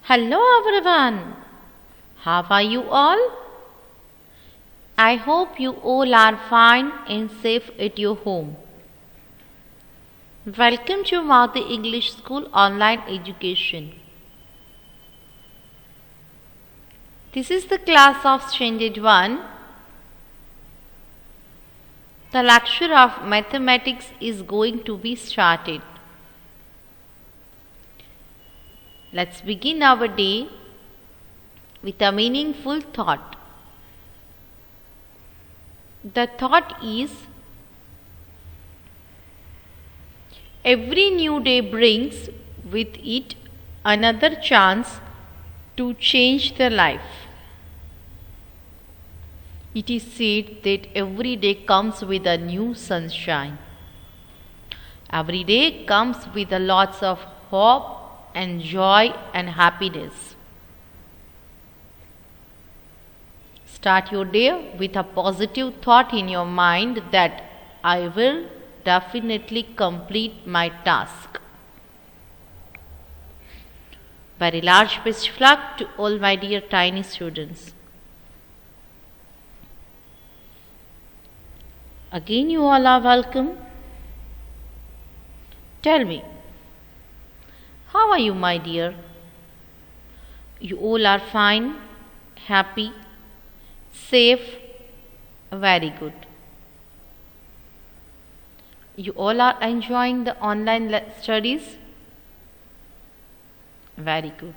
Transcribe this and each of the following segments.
Hello everyone. How are you all? I hope you all are fine and safe at your home. Welcome to Mauti English School Online Education. This is the class of Standard 1. The lecture of mathematics is going to be started. Let's begin our day with a meaningful thought. The thought is, every new day brings with it another chance to change the life. It is said that every day comes with a new sunshine. Every day comes with a lots of hope and joy and happiness. Start your day with a positive thought in your mind that I will definitely complete my task. Very large best of luck to all my dear tiny students. Again, you all are welcome. Tell me, how are you, my dear? You all are fine, happy, safe, very good. You all are enjoying the online studies? Very good.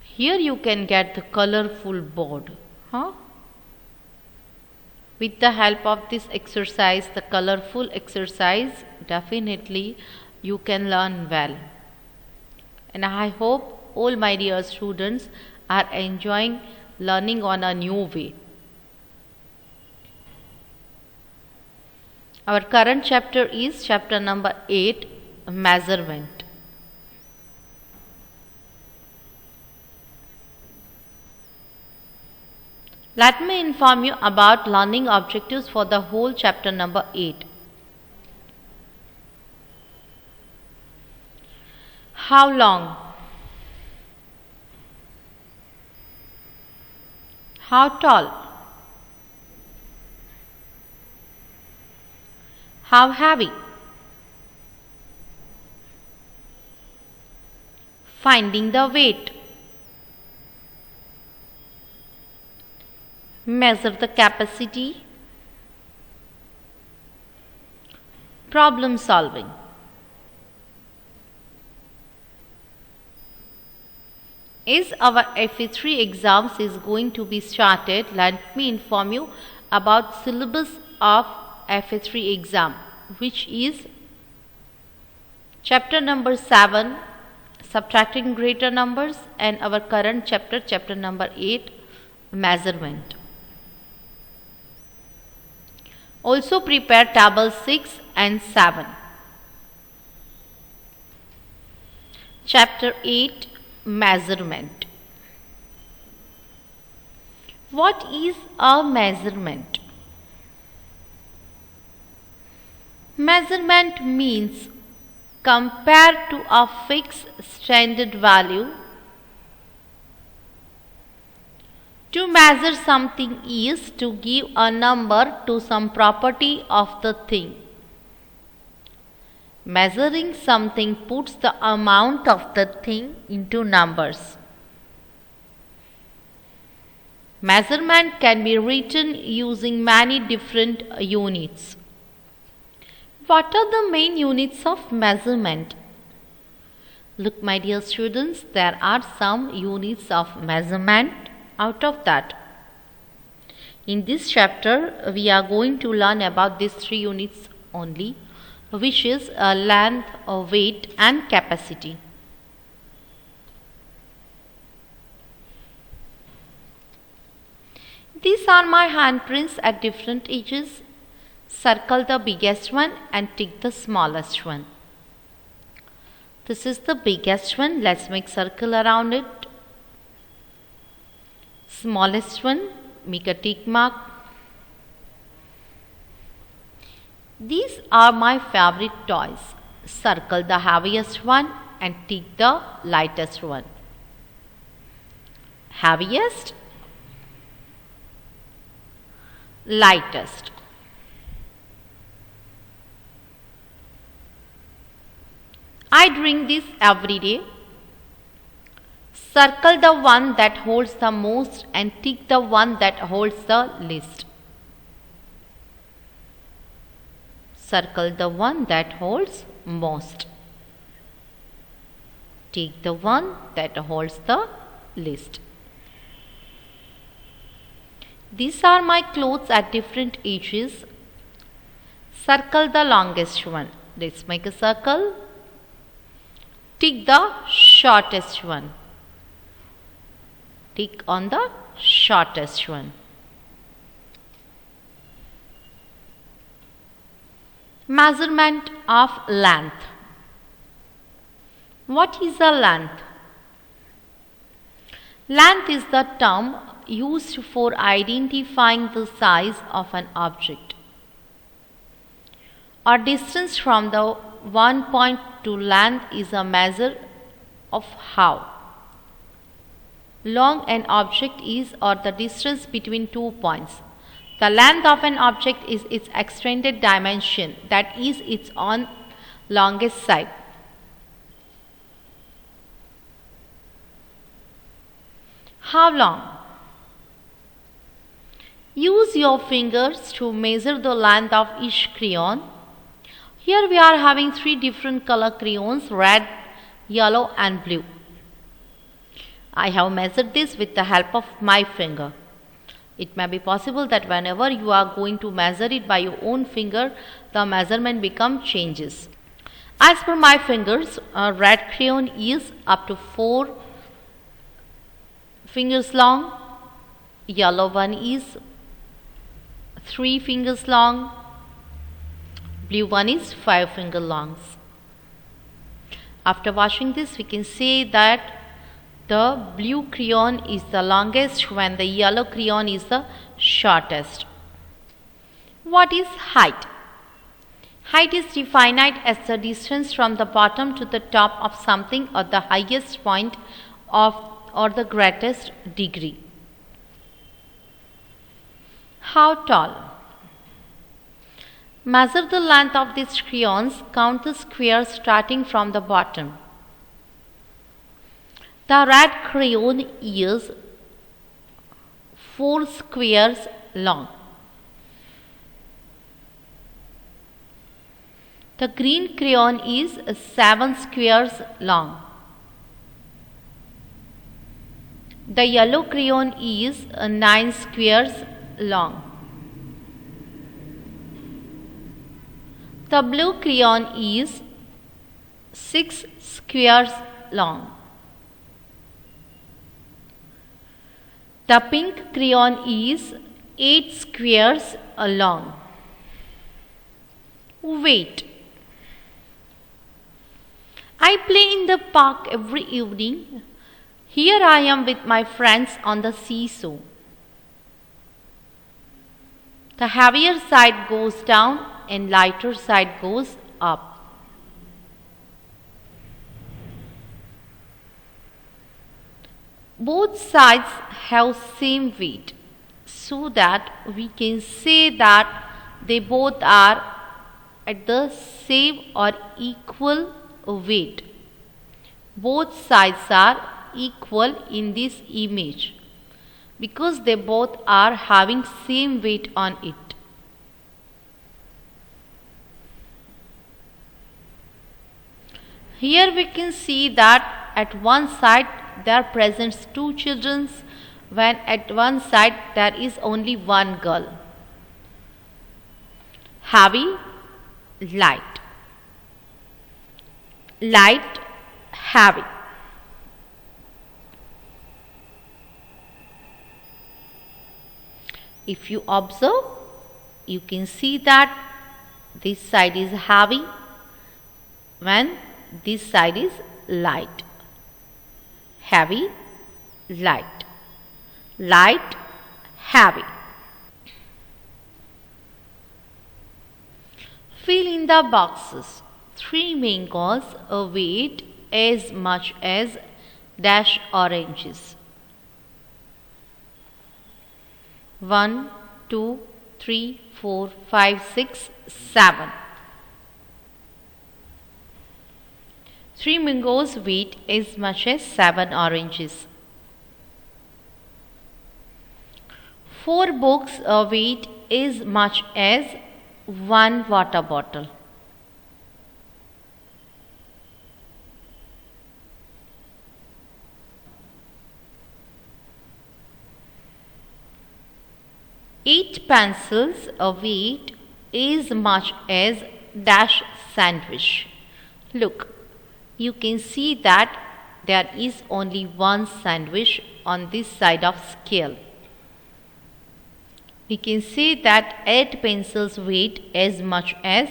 Here you can get the colorful board. With the help of this exercise, the colorful exercise, definitely you can learn well. And I hope all my dear students are enjoying learning on a new way. Our current chapter is chapter number 8, measurement. Let me inform you about learning objectives for the whole chapter number 8. How long? How tall? How heavy? Finding the weight. Measure the capacity. Problem solving. As our FA3 exams is going to be started, let me inform you about syllabus of FA3 exam, which is chapter number 7, subtracting greater numbers, and our current chapter, chapter number 8, measurement. Also prepare table 6 and 7. Chapter 8, measurement. What is a measurement? Measurement means compared to a fixed standard value. To measure something is to give a number to some property of the thing. Measuring something puts the amount of the thing into numbers. Measurement can be written using many different units. What are the main units of measurement? Look, my dear students, there are some units of measurement. Out of that, in this chapter, we are going to learn about these 3 units only, which is length, weight, and capacity. These are my handprints at different ages. Circle the biggest one and tick the smallest one. This is the biggest one. Let's make circle around it. Smallest one, make a tick mark. These are my favorite toys. Circle the heaviest one and take the lightest one. Heaviest, lightest. I drink this every day. Circle the one that holds the most and tick the one that holds the least. Circle the one that holds most. Tick the one that holds the least. These are my clothes at different ages. Circle the longest one. Let's make a circle. Tick the shortest one. Tick on the shortest one. Measurement of length. What is a length? Length is the term used for identifying the size of an object or distance from the one point to length is a measure of how long an object is or the distance between 2 points. The length of an object is its extended dimension, that is its on longest side. How long? Use your fingers to measure the length of each crayon. Here we are having 3 different color crayons, red, yellow and blue. I have measured this with the help of my finger. It may be possible that whenever you are going to measure it by your own finger, the measurement changes. As per my fingers, a red crayon is up to 4 fingers long, yellow one is 3 fingers long, blue one is 5 finger longs. After washing this, we can say that the blue crayon is the longest when the yellow crayon is the shortest. What is height? Height is defined as the distance from the bottom to the top of something or the highest point of or the greatest degree. How tall? Measure the length of these crayons, count the squares starting from the bottom. The red crayon is 4 squares long. The green crayon is 7 squares long. The yellow crayon is 9 squares long. The blue crayon is 6 squares long. The pink crayon is 8 squares long. Weight. I play in the park every evening. Here I am with my friends on the seesaw. The heavier side goes down and lighter side goes up. Both sides have same weight, so that we can say that they both are at the same or equal weight. Both sides are equal in this image because they both are having same weight on it. Here we can see that at one side there are present 2 children, when at one side there is only one girl. Heavy, light. Light, heavy. If you observe, you can see that this side is heavy when this side is light. Heavy, light. Light, heavy. Fill in the boxes. 3 mangoes, a weight as much as dash oranges. 1, 2, 3, 4, 5, 6, 7. 3 mangoes weight as much as 7 oranges. 4 books weight as much as 1 water bottle. 8 pencils weight as much as dash sandwich. Look, you can see that there is only one sandwich on this side of scale. We can say that 8 pencils weight as much as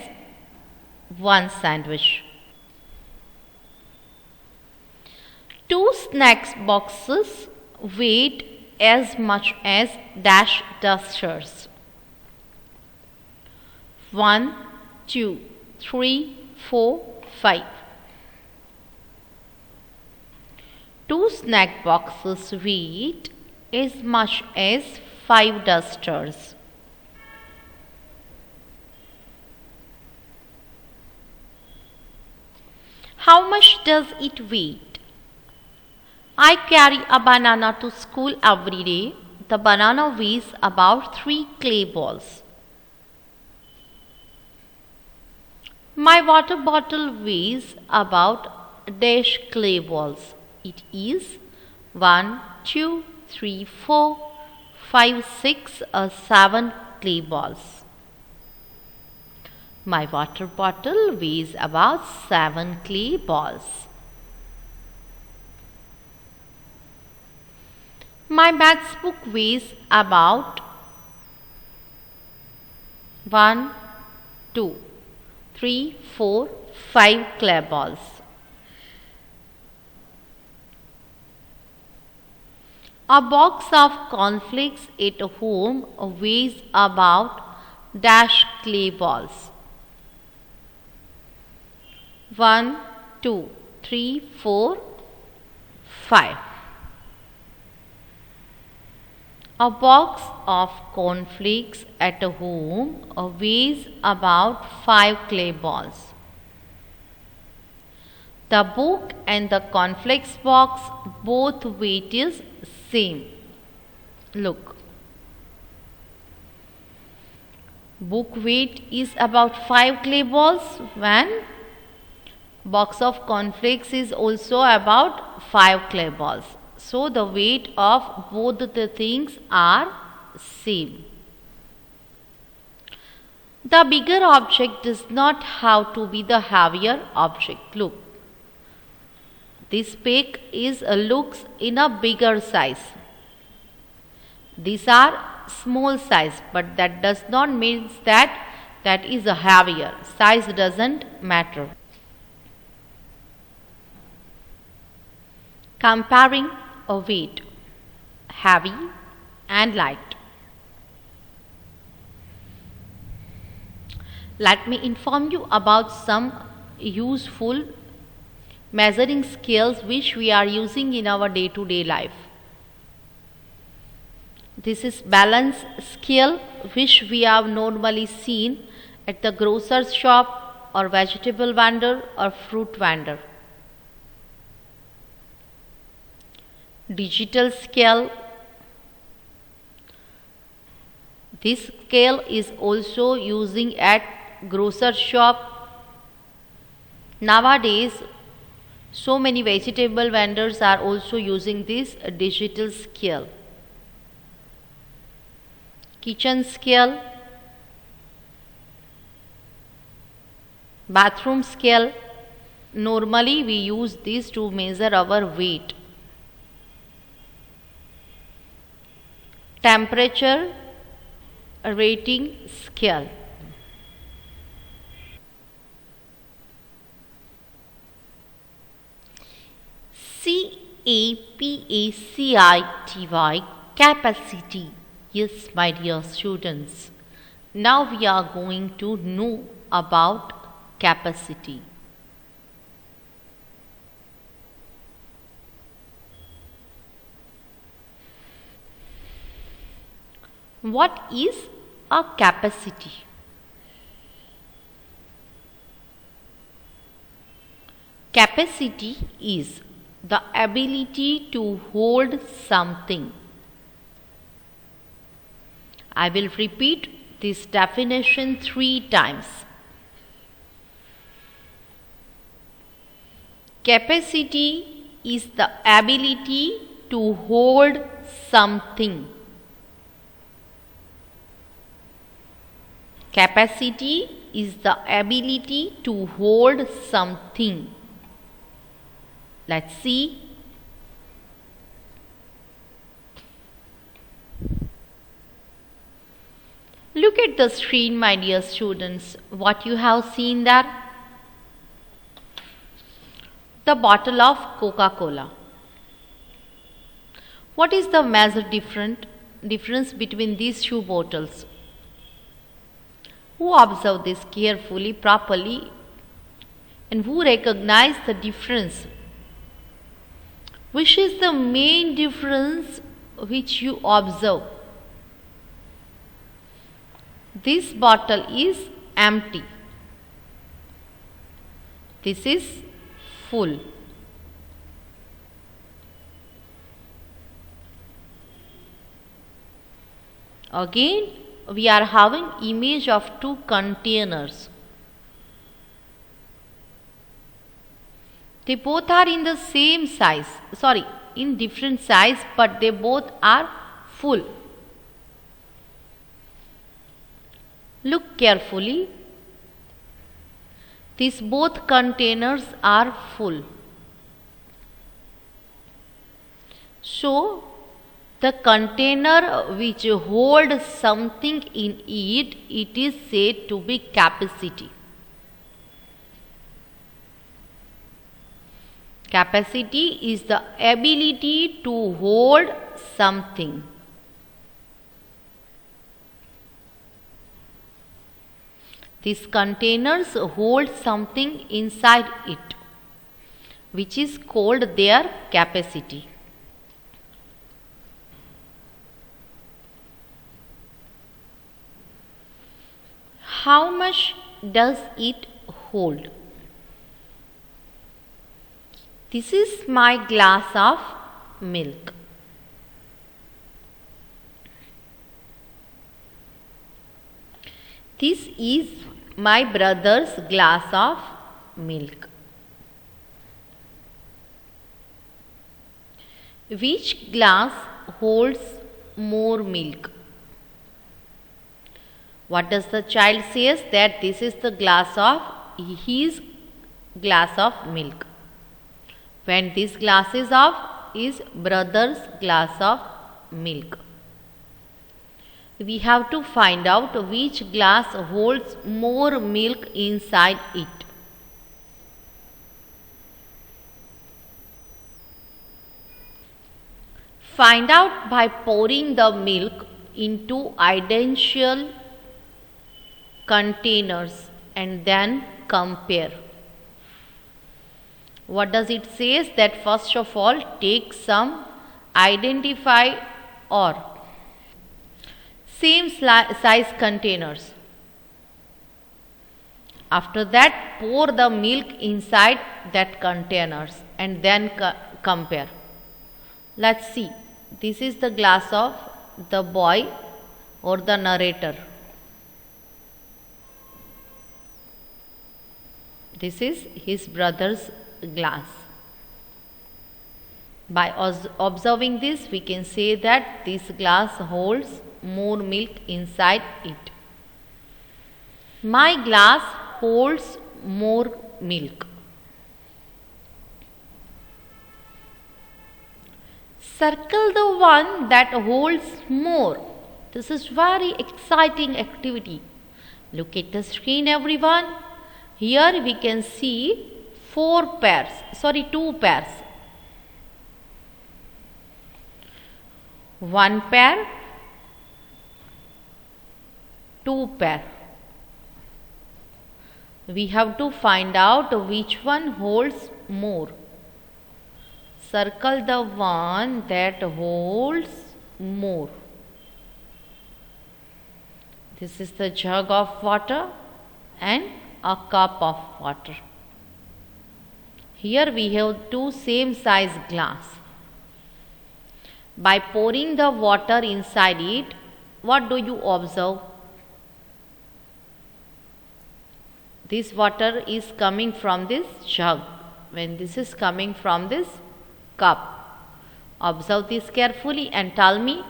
one sandwich. 2 snacks boxes weight as much as dash dusters. 1, 2, 3, 4, 5. 2 snack boxes weight as much as 5 dusters. How much does it weigh? I carry a banana to school every day. The banana weighs about 3 clay balls. My water bottle weighs about dash clay balls. It is 1, 2, 3, 4, 5, 6 or 7 clay balls. My water bottle weighs about 7 clay balls. My maths book weighs about 1, 2, 3, 4, 5 clay balls. A box of cornflakes at home weighs about dash clay balls. 1, 2, 3, 4, 5. A box of cornflakes at home weighs about 5 clay balls. The book and the cornflakes box both weight is same. Look. Book weight is about 5 clay balls when box of cornflakes is also about 5 clay balls. So the weight of both the things are same. The bigger object does not have to be the heavier object. Look. This pig looks in a bigger size. These are small size, but that does not mean that is a heavier. Size doesn't matter. Comparing a weight, heavy and light. Let me inform you about some useful measuring scales which we are using in our day-to-day life. This is balance scale which we have normally seen at the grocer's shop or vegetable vendor or fruit vendor. Digital scale. This scale is also using at grocer shop. Nowadays, so many vegetable vendors are also using this digital scale. Kitchen scale. Bathroom scale. Normally we use this to measure our weight. Temperature rating scale. CAPACITY, capacity. Yes, my dear students. Now we are going to know about capacity. What is a capacity? Capacity is the ability to hold something. I will repeat this definition 3 times. Capacity is the ability to hold something. Capacity is the ability to hold something. Let's see. Look at the screen, my dear students. What you have seen there? The bottle of Coca-Cola. What is the major difference between these two bottles? Who observe this carefully, properly, and who recognize the difference? Which is the main difference which you observe? This bottle is empty. This is full. Again, we are having image of 2 containers. They both are in the same size, in different size, but they both are full. Look carefully. These both containers are full. So, the container which holds something in it, it is said to be capacity. Capacity is the ability to hold something. These containers hold something inside it, which is called their capacity. How much does it hold? This is my glass of milk. This is my brother's glass of milk. Which glass holds more milk? What does the child says? That this is the glass of his glass of milk. When this glass is of his brother's glass of milk. We have to find out which glass holds more milk inside it. Find out by pouring the milk into identical containers and then compare. What does it say? That first of all, take some identify or same size containers. After that, pour the milk inside that containers and then compare. Let's see. This is the glass of the boy or the narrator. This is his brother's glass. By observing this, we can say that this glass holds more milk inside it. My glass holds more milk. Circle the one that holds more. This is very exciting activity. Look at the screen, everyone. Here we can see 2 pairs. 1 pair, 2 pair. We have to find out which one holds more. Circle the one that holds more. This is the jug of water and a cup of water. Here we have two same size glass. By pouring the water inside it, what do you observe? This water is coming from this jug, when this is coming from this cup. Observe this carefully and tell me,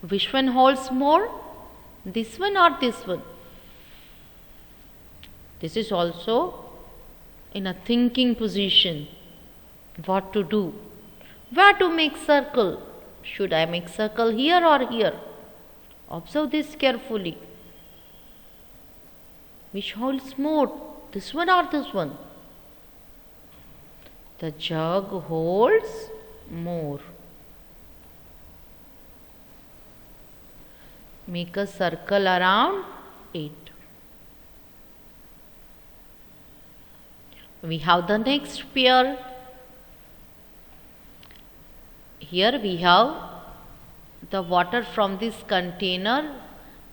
which one holds more? This one or this one? This is also in a thinking position. What to do? Where to make circle? Should I make circle here or here? Observe this carefully. Which holds more? This one or this one? The jug holds more. Make a circle around it. We have the next pair. Here we have the water from this container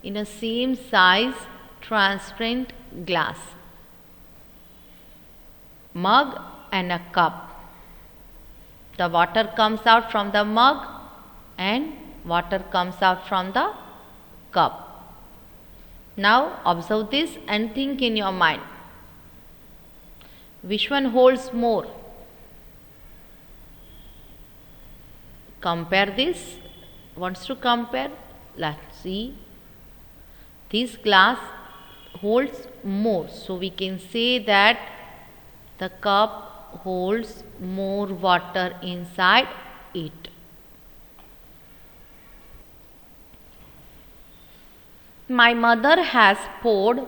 in a same size transparent glass, mug and a cup. The water comes out from the mug and water comes out from the cup. Now observe this and think in your mind, which one holds more? Compare this. Wants to compare? Let's see. This glass holds more, so we can say that the cup holds more water inside it. My mother has poured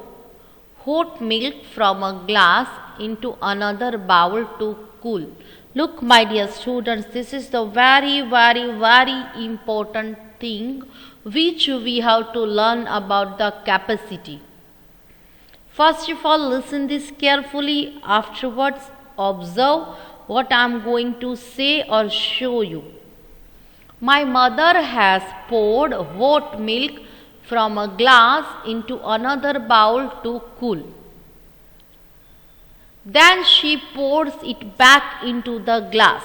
hot milk from a glass into another bowl to cool. Look, my dear students, this is the very important thing which we have to learn about the capacity. First of all, listen this carefully. Afterwards, observe what I am going to say or show you. My mother has poured hot milk from a glass into another bowl to cool. Then she pours it back into the glass.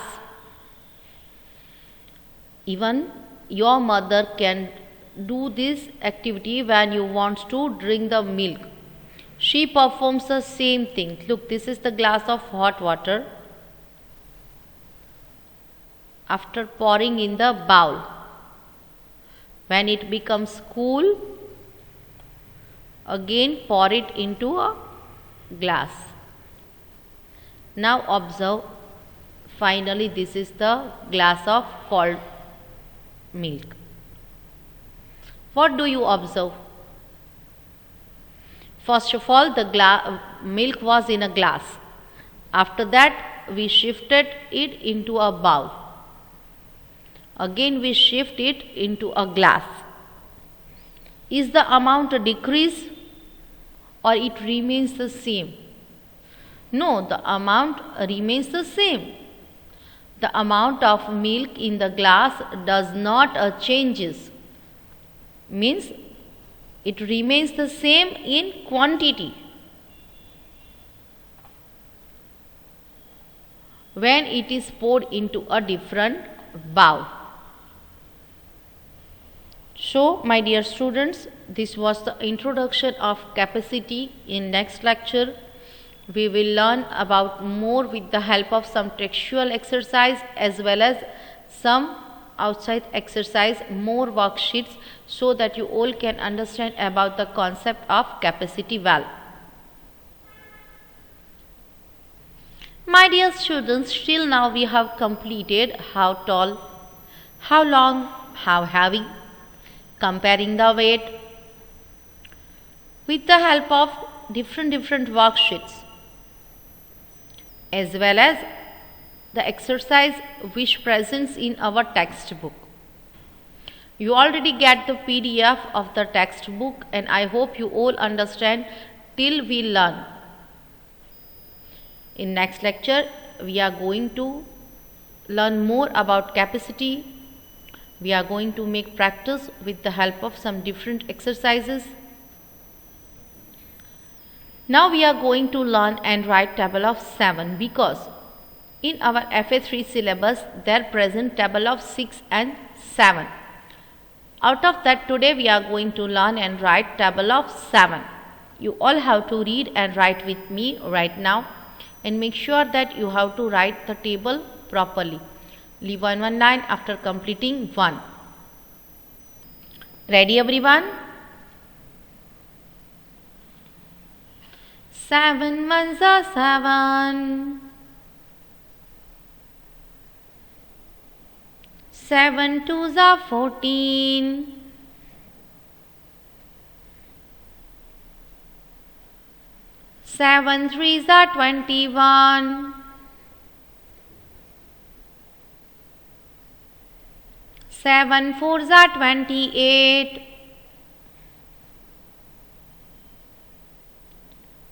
Even your mother can do this activity when you want to drink the milk. She performs the same thing. Look, this is the glass of hot water. After pouring in the bowl, when it becomes cool, again pour it into a glass. Now observe, finally this is the glass of cold milk. What do you observe? First of all, the milk was in a glass. After that, we shifted it into a bowl. Again we shift it into a glass. Is the amount a decrease or it remains the same? No, the amount remains the same. The amount of milk in the glass does not changes. Means it remains the same in quantity. When it is poured into a different bowl. So, my dear students, this was the introduction of capacity. In next lecture, we will learn about more with the help of some textual exercise as well as some outside exercise, more worksheets, so that you all can understand about the concept of capacity valve. My dear students, till now we have completed how tall, how long, how heavy, comparing the weight with the help of different worksheets as well as the exercise which presents in our textbook. You already get the PDF of the textbook and I hope you all understand till we learn. In next lecture, we are going to learn more about capacity. We are going to make practice with the help of some different exercises. Now we are going to learn and write table of 7 because in our FA3 syllabus there present table of 6 and 7. Out of that today we are going to learn and write table of 7. You all have to read and write with me right now and make sure that you have to write the table properly. Leave 119 after completing 1. Ready everyone? 7 ones are 7. 7 twos are 14. 7 threes are 21. 7 fours are 28.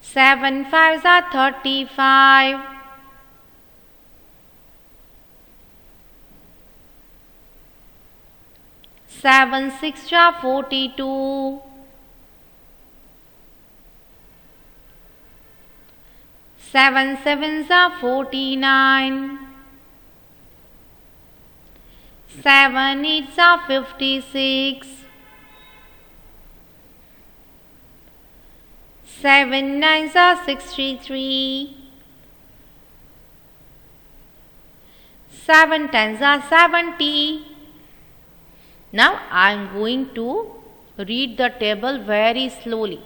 7 fives are 35. 7 sixes are 42. 7 sevens are 49. 7 eights are 56. 7 nines are 63. 7 tens are 70. Now I am going to read the table very slowly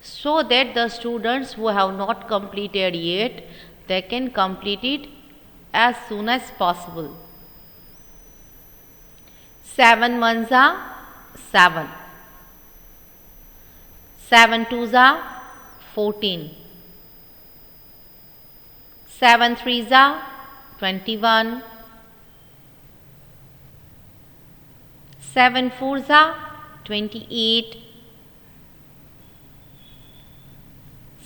so that the students who have not completed yet, they can complete it as soon as possible. 7 ones are 7. 7 twos are 14. 7 threes are 21. 7 fours are 28.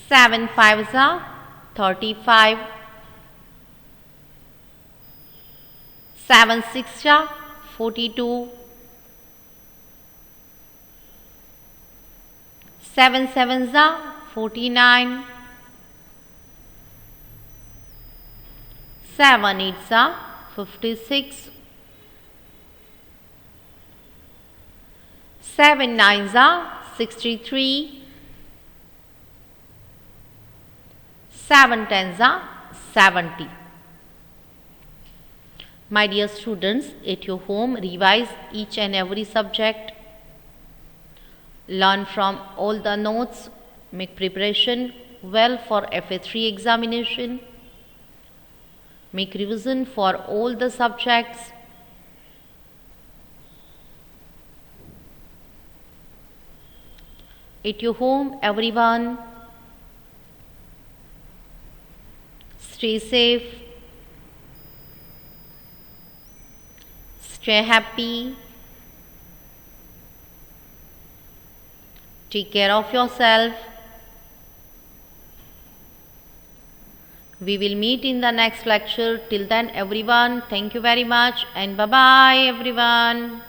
7 fives are 35. 7 sixes are 42. 7 sevens are 49. 7 eights are 56. 7 nines are 63. 7 tens are 70. My dear students, at your home revise each and every subject. Learn from all the notes. Make preparation well for FA3 examination. Make revision for all the subjects. At your home, everyone, stay safe, stay happy, take care of yourself. We will meet in the next lecture. Till then, everyone, thank you very much and bye-bye, everyone.